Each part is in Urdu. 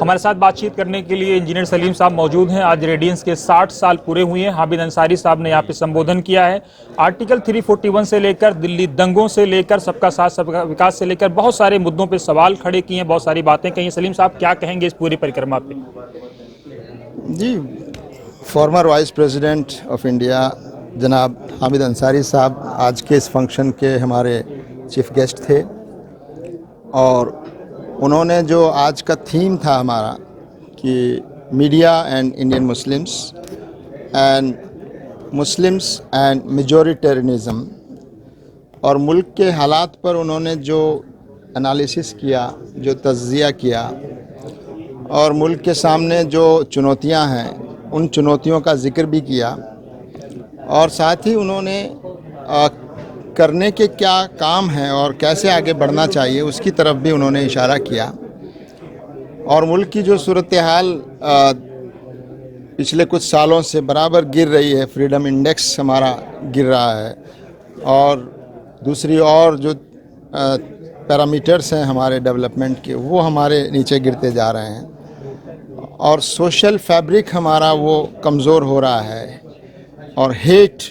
ہمارے ساتھ بات چیت کرنے کے لیے انجینئر سلیم صاحب موجود ہیں۔ آج ریڈینس کے 60 سال پورے ہوئے ہیں۔ حامد انصاری صاحب نے یہاں پہ سمبودھن کیا ہے۔ آرٹیکل 341 سے لے کر دلی دنگوں سے لے کر سب کا ساتھ سب کا وکاس سے لے کر بہت سارے مدوں پہ سوال کھڑے کیے ہیں، بہت ساری باتیں کہی ہیں۔ سلیم صاحب کیا کہیں گے اس پوری پریکرما پہ؟ جی، former vice president of India جناب حامد انصاری صاحب آج کے اس فنکشن کے ہمارے چیف گیسٹ تھے، اور انہوں نے جو آج کا تھیم تھا ہمارا کہ media and Indian Muslims and majoritarianism, اور ملک کے حالات پر انہوں نے جو انالیسس کیا، جو تجزیہ کیا، اور ملک کے سامنے جو چنوتیاں ہیں ان چنوتیوں کا ذکر بھی کیا، اور ساتھ ہی انہوں نے کرنے کے کیا کام ہیں اور کیسے آگے بڑھنا چاہیے اس کی طرف بھی انہوں نے اشارہ کیا۔ اور ملک کی جو صورتحال پچھلے کچھ سالوں سے برابر گر رہی ہے، فریڈم انڈیکس ہمارا گر رہا ہے، اور دوسری اور جو پیرامیٹرز ہیں ہمارے ڈیولپمنٹ کے وہ ہمارے نیچے گرتے جا رہے ہیں، اور سوشل فیبرک ہمارا وہ کمزور ہو رہا ہے، اور ہیٹ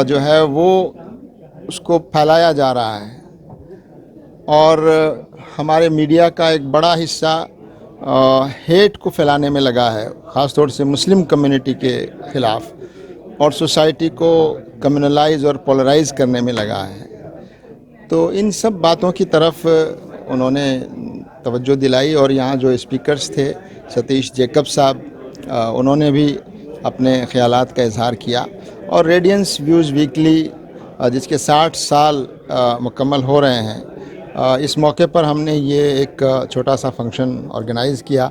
جو ہے وہ اس کو پھیلایا جا رہا ہے، اور ہمارے میڈیا کا ایک بڑا حصہ ہیٹ کو پھیلانے میں لگا ہے، خاص طور سے مسلم کمیونٹی کے خلاف، اور سوسائٹی کو کمیونلائز اور پولرائز کرنے میں لگا ہے۔ تو ان سب باتوں کی طرف انہوں نے توجہ دلائی، اور یہاں جو اسپیکرز تھے ستیش جیکب صاحب، انہوں نے بھی اپنے خیالات کا اظہار کیا، اور ریڈینس ویوز ویکلی جس کے 60 سال مکمل ہو رہے ہیں، اس موقع پر ہم نے یہ ایک چھوٹا سا فنکشن آرگنائز کیا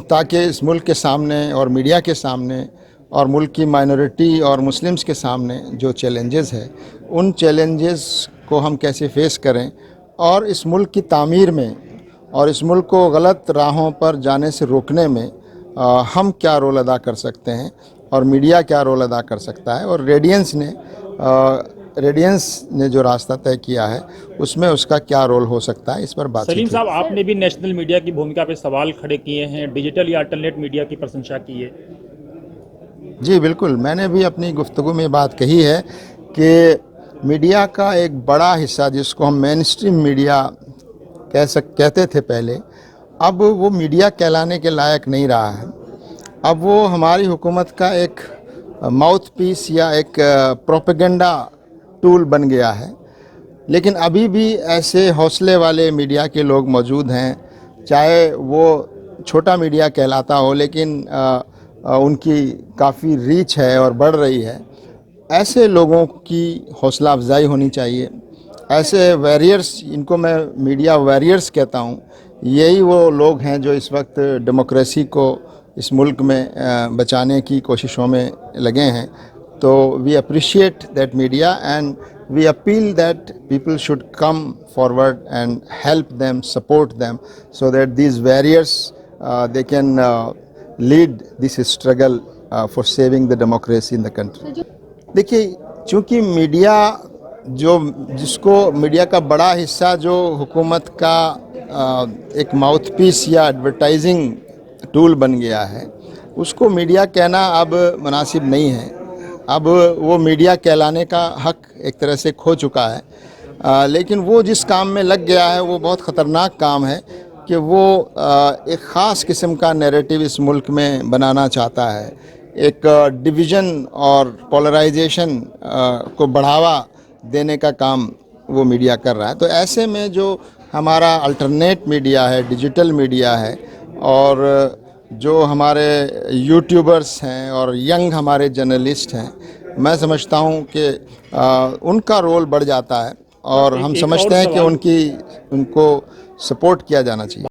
تاکہ اس ملک کے سامنے اور میڈیا کے سامنے اور ملک کی مائنورٹی اور مسلمز کے سامنے جو چیلنجز ہے ان چیلنجز کو ہم کیسے فیس کریں، اور اس ملک کی تعمیر میں اور اس ملک کو غلط راہوں پر جانے سے روکنے میں ہم کیا رول ادا کر سکتے ہیں، اور میڈیا کیا رول ادا کر سکتا ہے، اور ریڈینس نے جو راستہ طے کیا ہے اس میں اس کا کیا رول ہو سکتا ہے، اس پر بات سلیم صاحب، آپ نے بھی نیشنل میڈیا کی بھومکا پہ سوال کھڑے کیے ہیں، ڈیجیٹل یا الٹرنیٹ میڈیا کی پرشنسا کی ہے۔ جی بالکل، میں نے بھی اپنی گفتگو میں بات کہی ہے کہ میڈیا کا ایک بڑا حصہ جس کو ہم مین اسٹریم میڈیا کہتے تھے پہلے، اب وہ میڈیا کہلانے کے لائق نہیں رہا ہے۔ اب وہ ہماری حکومت کا ایک ماؤتھ پیس یا ایک پروپیگنڈا ٹول بن گیا ہے، لیکن ابھی بھی ایسے حوصلے والے میڈیا کے لوگ موجود ہیں، چاہے وہ چھوٹا میڈیا کہلاتا ہو لیکن ان کی کافی ریچ ہے اور بڑھ رہی ہے۔ ایسے لوگوں کی حوصلہ افزائی ہونی چاہیے۔ ایسے ویریئرز، ان کو میں میڈیا ویریئرز کہتا ہوں، یہی وہ لوگ ہیں جو اس وقت ڈیموکریسی کو اس ملک میں بچانے کی کوششوں میں لگے ہیں۔ تو we appreciate that media and we appeal that people should come forward and help them, support them, so that these warriors they can lead this struggle for saving the democracy in the country۔ دیکھیے، چونکہ میڈیا جس کو میڈیا کا بڑا حصہ جو حکومت کا ایک ماؤتھ پیس یا ایڈورٹائزنگ ٹول بن گیا ہے، اس کو میڈیا کہنا اب مناسب نہیں ہے۔ اب وہ میڈیا کہلانے کا حق ایک طرح سے کھو چکا ہے، لیکن وہ جس کام میں لگ گیا ہے وہ بہت خطرناک کام ہے کہ وہ ایک خاص قسم کا نیریٹو اس ملک میں بنانا چاہتا ہے، ایک ڈویژن اور پولرائزیشن کو بڑھاوا دینے کا کام وہ میڈیا کر رہا ہے۔ تو ایسے میں جو ہمارا الٹرنیٹ میڈیا ہے، ڈیجیٹل میڈیا ہے، اور جو ہمارے یوٹیوبرز ہیں اور ینگ ہمارے جرنلسٹ ہیں، میں سمجھتا ہوں کہ ان کا رول بڑھ جاتا ہے، اور ہم سمجھتے ہیں کہ ان کو سپورٹ کیا جانا چاہیے۔